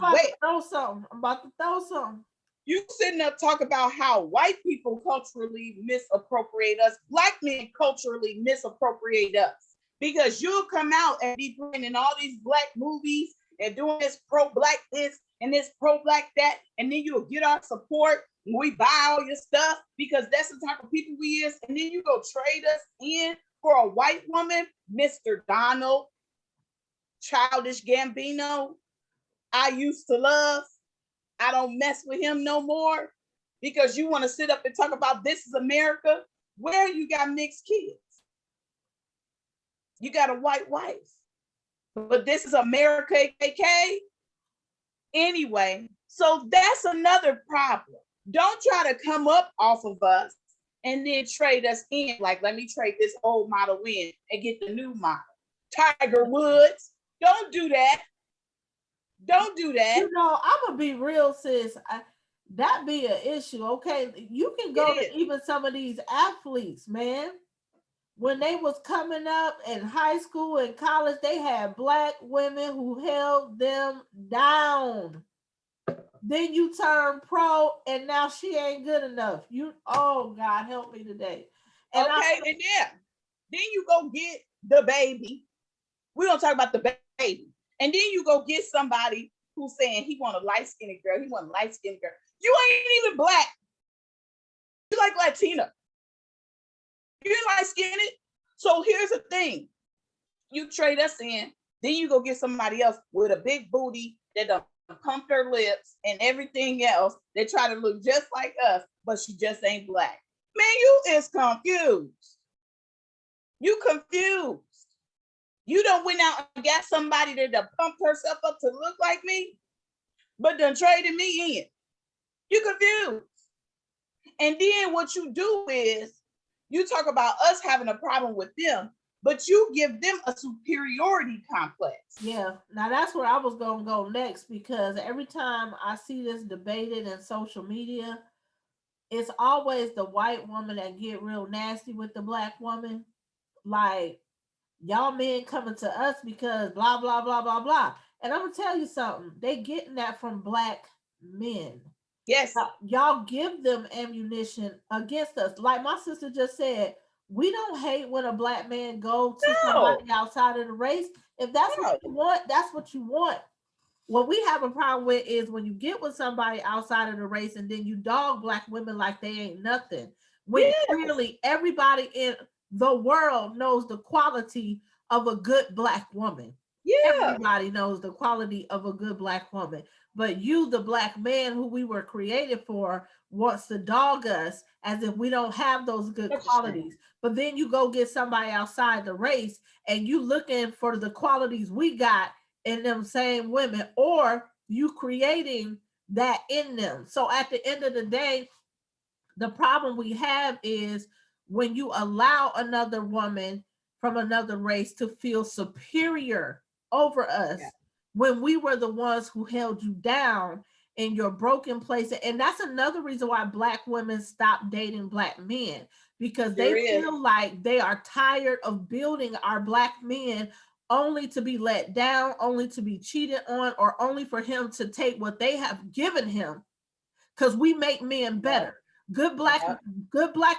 I'm about to throw something. You sitting up talking about how white people culturally misappropriate us, Black men culturally misappropriate us, because you'll come out and be playing in all these Black movies and doing this pro-Black this and this pro-Black that, and then you'll get our support and we buy all your stuff because that's the type of people we is, and then you go trade us in for a white woman, Mr. Donald, Childish Gambino, I used to love. I don't mess with him no more because you want to sit up and talk about this is America, where you got mixed kids. You got a white wife, but this is America, KK. Anyway, so that's another problem. Don't try to come up off of us and then trade us in. Like, let me trade this old model in and get the new model. Tiger Woods, don't do that. Don't do that. I'm gonna be real, sis. That be an issue. Okay, you can go to even some of these athletes, man. When they was coming up in high school and college, they had Black women who held them down. Then you turn pro, and now she ain't good enough. Oh God, help me today. And then you go get the baby. We're gonna talk about the baby. And then you go get somebody who's saying he want a light-skinned girl. He want a light-skinned girl. You ain't even Black. You like Latina. You ain't light-skinned. So here's the thing. You trade us in, then you go get somebody else with a big booty that done pump their lips and everything else. They try to look just like us, but she just ain't Black. Man, you is confused. You confused. You done went out and got somebody that done pumped herself up to look like me, but done traded me in. You confused. And then what you do is you talk about us having a problem with them, but you give them a superiority complex. Yeah, now that's where I was gonna go next, because every time I see this debated in social media, it's always the white woman that get real nasty with the Black woman. Like, y'all men coming to us because blah, blah, blah, blah, blah. And I'm going to tell you something. They getting that from Black men. Yes. Y'all give them ammunition against us. Like my sister just said, we don't hate when a Black man go to somebody outside of the race. If that's what you want, that's what you want. What we have a problem with is when you get with somebody outside of the race and then you dog Black women like they ain't nothing. When clearly everybody in the world knows the quality of a good Black woman. Everybody knows the quality of a good Black woman. But you, the Black man who we were created for, wants to dog us as if we don't have those good qualities. But then you go get somebody outside the race and you looking for the qualities we got in them same women, or you creating that in them. So at the end of the day, the problem we have is when you allow another woman from another race to feel superior over us, when we were the ones who held you down in your broken place. And that's another reason why Black women stop dating Black men, because they feel like they are tired of building our Black men only to be let down, only to be cheated on, or only for him to take what they have given him. Because we make men better. Good black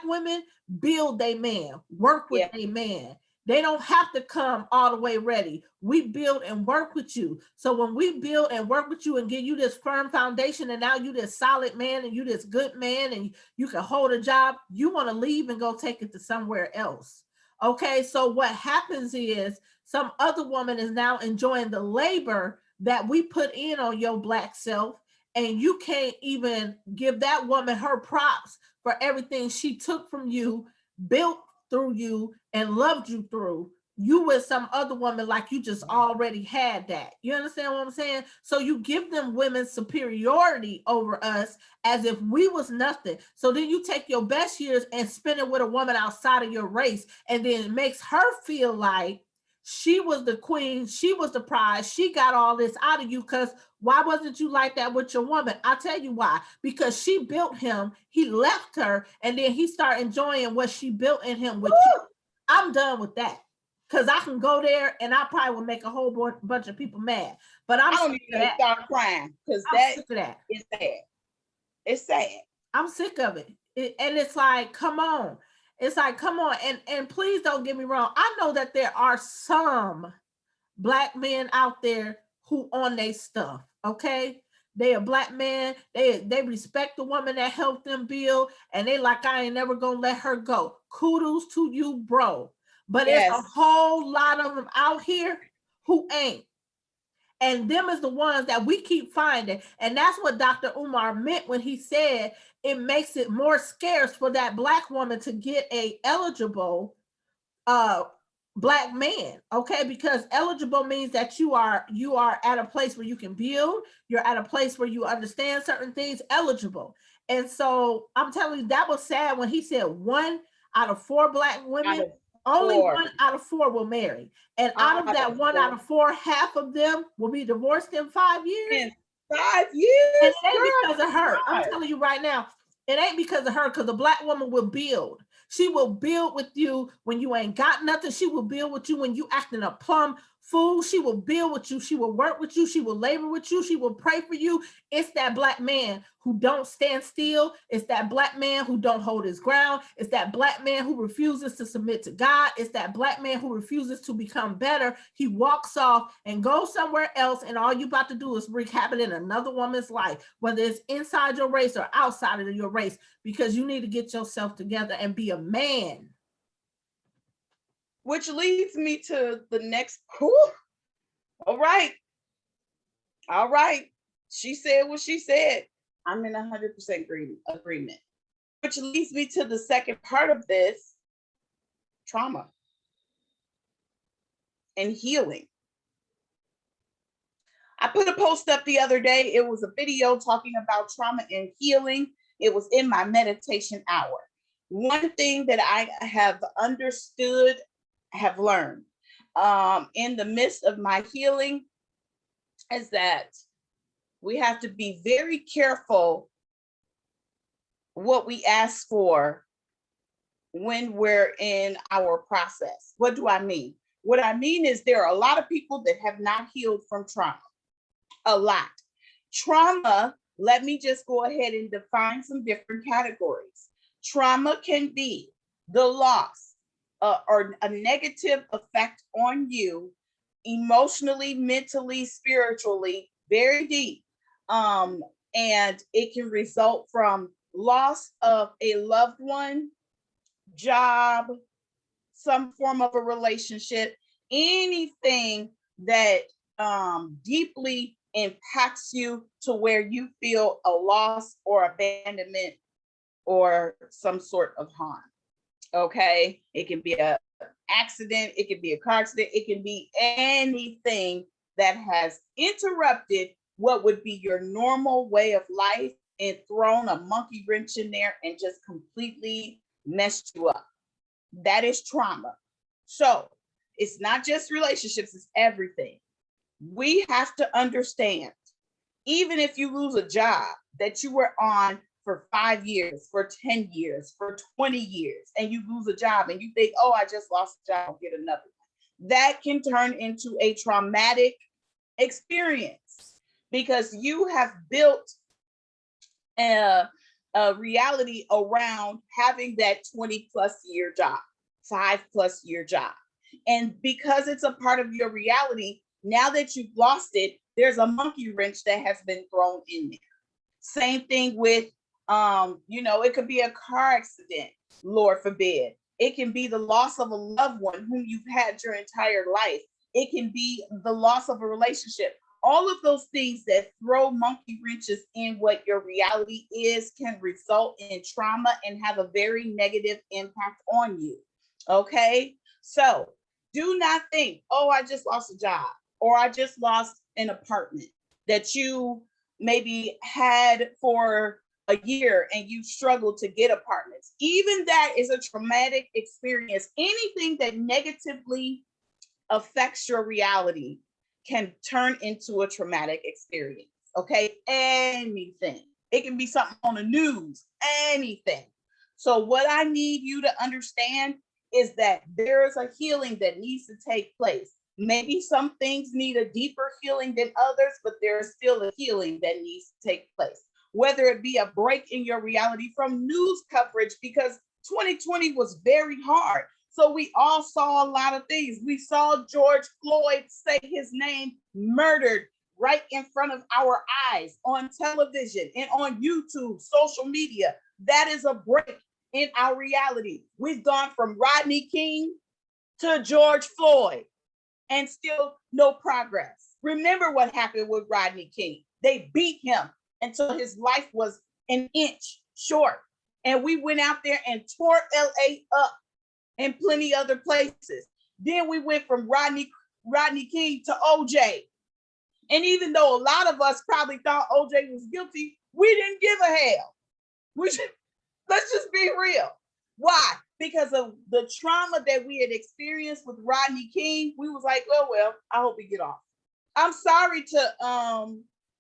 women build a man, work with a man. They don't have to come all the way ready. We build and work with you. So when we build and work with you and give you this firm foundation, and now you this solid man and you this good man and you can hold a job, you want to leave and go take it to somewhere else. Okay, so what happens is some other woman is now enjoying the labor that we put in on your Black self, and you can't even give that woman her props for everything she took from you, built through you, and loved you through. You with some other woman like you just already had that. You understand what I'm saying? So you give them women's superiority over us as if we was nothing. So then you take your best years and spend it with a woman outside of your race, and then it makes her feel like she was the queen, she was the prize, she got all this out of you. Because why wasn't you like that with your woman? I'll tell you why. Because she built him, he left her, and then he started enjoying what she built in him with you. I'm done with that. Because I can go there and I probably will make a whole bunch of people mad. But I don't even start crying, because that is sad. It's sad. I'm sick of it. And it's like, come on. It's like, come on. And please don't get me wrong. I know that there are some Black men out there who on their stuff. Okay. They a Black man. They respect the woman that helped them build. And they like, I ain't never gonna let her go. Kudos to you, bro. But there's a whole lot of them out here who ain't. And them is the ones that we keep finding. And that's what Dr. Umar meant when he said it makes it more scarce for that Black woman to get a eligible Black man. Okay, because eligible means that you are at a place where you can build, you're at a place where you understand certain things, eligible. And so I'm telling you, that was sad when he said 1 out of 4 Black women, only 1 out of 4 will marry. And out of that 1 out of 4, half of them will be divorced in 5 years. 5 years? And it ain't because of her. I'm telling you right now, it ain't because of her, because the Black woman will build. She will build with you when you ain't got nothing. She will build with you when you acting a plum fool. She will build with you. She will work with you. She will labor with you. She will pray for you. It's that Black man who don't stand still. It's that Black man who don't hold his ground. It's that Black man who refuses to submit to God. It's that Black man who refuses to become better. He walks off and goes somewhere else, and all you about to do is wreak havoc in another woman's life, whether it's inside your race or outside of your race, because you need to get yourself together and be a man. Which leads me to the next. All right. She said what she said. I'm in 100% agreement. Which leads me to the second part of this: trauma and healing. I put a post up the other day. It was a video talking about trauma and healing. It was in my meditation hour. One thing that I have understood, have learned in the midst of my healing is that we have to be very careful what we ask for when we're in our process. What do I mean? What I mean is there are a lot of people that have not healed from trauma. A lot. Trauma, let me just go ahead and define some different categories. Trauma can be the loss or a negative effect on you emotionally, mentally, spiritually, very deep. And it can result from loss of a loved one, job, some form of a relationship, anything that deeply impacts you to where you feel a loss or abandonment or some sort of harm. Okay, it can be an accident, it can be a car accident, it can be anything that has interrupted what would be your normal way of life and thrown a monkey wrench in there and just completely messed you up. That is trauma. So it's not just relationships, it's everything. we have to understand, even if you lose a job that you were on for 5 years, for 10 years, for 20 years, and you lose a job and you think, oh, I just lost a job, I'll get another one. That can turn into a traumatic experience because you have built a reality around having that 20 plus year job, 5+ year job. And because it's a part of your reality, now that you've lost it, there's a monkey wrench that has been thrown in there. Same thing with, it could be a car accident, Lord forbid. It can be the loss of a loved one whom you've had your entire life. It can be the loss of a relationship. All of those things that throw monkey wrenches in what your reality is can result in trauma and have a very negative impact on you. Okay? So do not think, oh, I just lost a job or I just lost an apartment that you maybe had for a year and you struggled to get apartments. Even that is a traumatic experience. Anything that negatively affects your reality can turn into a traumatic experience. Okay, anything. It can be something on the news, anything. So what I need you to understand is that there is a healing that needs to take place. Maybe some things need a deeper healing than others, but there's still a healing that needs to take place. Whether it be a break in your reality from news coverage, because 2020 was very hard. So we all saw a lot of things. We saw George Floyd say his name murdered right in front of our eyes on television and on YouTube, social media. That is a break in our reality. We've gone from Rodney King to George Floyd and still no progress. Remember what happened with Rodney King. They beat him until his life was an inch short. And we went out there and tore LA up and plenty other places. Then we went from Rodney King to OJ. And even though a lot of us probably thought OJ was guilty, we didn't give a hell. Let's just be real. Why? Because of the trauma that we had experienced with Rodney King, we was like, oh, well, I hope we get off. I'm sorry to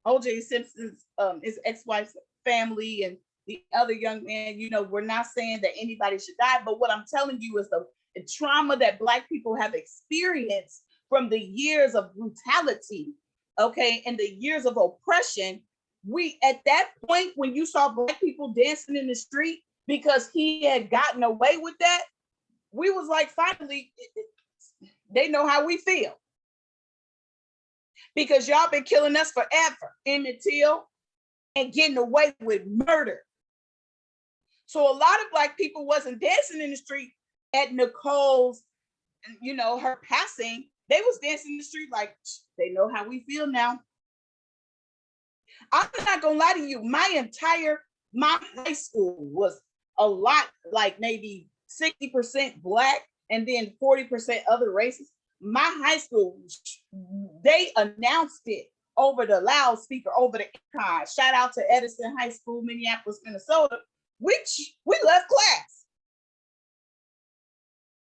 OJ Simpson's his ex-wife's family and the other young man. We're not saying that anybody should die, but what I'm telling you is the trauma that Black people have experienced from the years of brutality, okay, and the years of oppression. We, at that point, when you saw Black people dancing in the street because he had gotten away with that, we was like, finally, they know how we feel. Because y'all been killing us forever, Emmett Till, and getting away with murder. So a lot of Black people wasn't dancing in the street at Nicole's, her passing. They was dancing in the street like, they know how we feel now. I'm not gonna lie to you. My high school was a lot, like maybe 60% Black and then 40% other races. My high school, they announced it over the loudspeaker, over the intercom. Shout out to Edison High School, Minneapolis, Minnesota. We left class.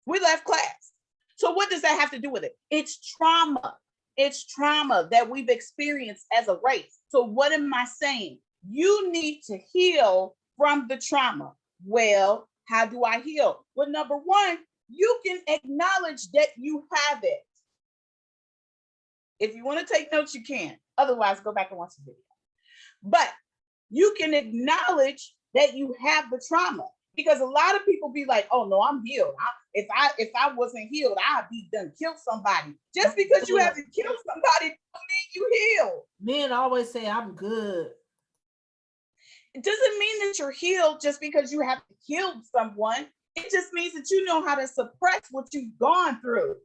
We left class. So what does that have to do with it? It's trauma. It's trauma that we've experienced as a race. So what am I saying? You need to heal from the trauma. Well, how do I heal? Well, number one, you can acknowledge that you have it. If you want to take notes, you can. Otherwise, go back and watch the video. But you can acknowledge that you have the trauma, because a lot of people be like, "Oh no, I'm healed. If I wasn't healed, I'd be done killed somebody." Just because you haven't killed somebody don't mean you healed. Men always say I'm good. It doesn't mean that you're healed just because you haven't killed someone. It just means that you know how to suppress what you've gone through.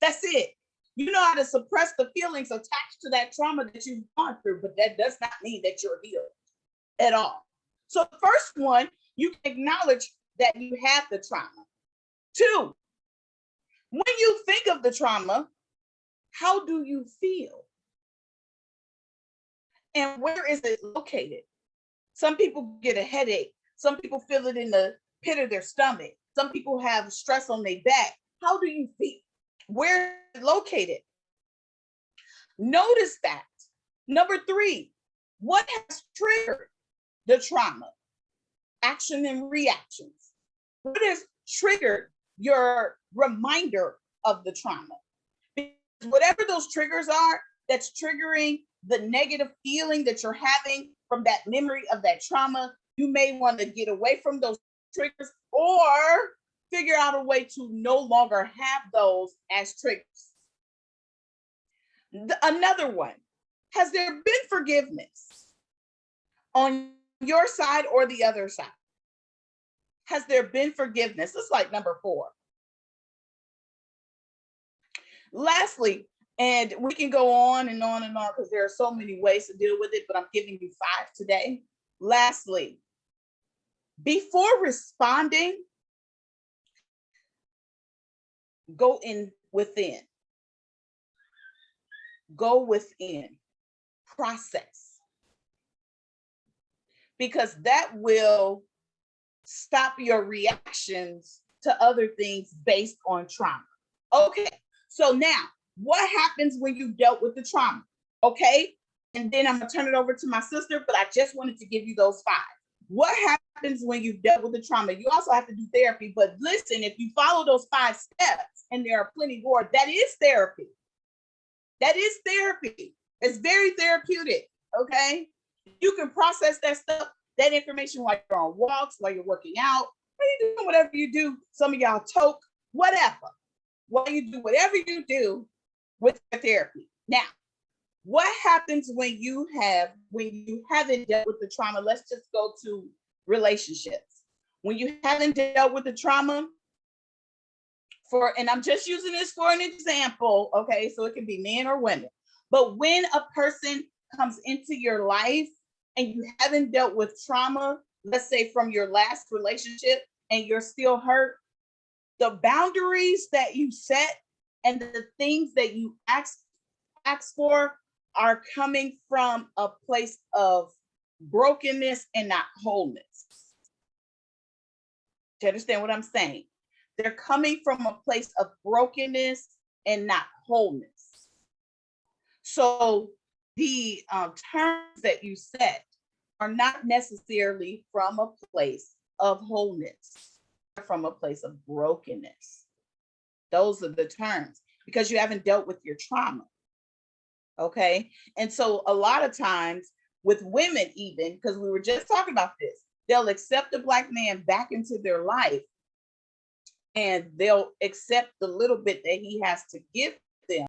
That's it. You know how to suppress the feelings attached to that trauma that you've gone through, but that does not mean that you're healed at all. So the first one, you can acknowledge that you have the trauma. Two, when you think of the trauma, how do you feel? And where is it located? Some people get a headache. Some people feel it in the pit of their stomach. Some people have stress on their back. How do you feel? Where is it located? Notice that. Number 3, what has triggered the trauma? Action and reactions. What has triggered your reminder of the trauma? Because whatever those triggers are, that's triggering the negative feeling that you're having from that memory of that trauma, you may want to get away from those triggers or figure out a way to no longer have those as triggers. Another one, has there been forgiveness on your side or the other side? Has there been forgiveness? It's like number 4. Lastly, and we can go on and on and on because there are so many ways to deal with it, but I'm giving you 5 today. Lastly, before responding, go within. Go within. Process. Because that will stop your reactions to other things based on trauma. Okay, so now, what happens when you dealt with the trauma? Okay, and then I'm gonna turn it over to my sister, but I just wanted to give you those 5. What happens when you've dealt with the trauma? You also have to do therapy, but listen, if you follow those 5 steps, and there are plenty more, that is therapy. That is therapy. It's very therapeutic, okay? You can process that stuff, that information while you're on walks, while you're working out, while you're doing whatever you do. Some of y'all toke, whatever. While you do whatever you do with your therapy. Now, what happens when you haven't dealt with the trauma? Let's just go to relationships. When you haven't dealt with the trauma, and I'm just using this for an example, okay? So it can be men or women. But when a person comes into your life and you haven't dealt with trauma, let's say from your last relationship, and you're still hurt, the boundaries that you set and the things that you ask for are coming from a place of brokenness and not wholeness. Do you understand what I'm saying? They're coming from a place of brokenness and not wholeness. So the terms that you set are not necessarily from a place of wholeness, from a place of brokenness. Those are the terms because you haven't dealt with your trauma. Okay. And so a lot of times with women, even because we were just talking about this, they'll accept a Black man back into their life and they'll accept the little bit that he has to give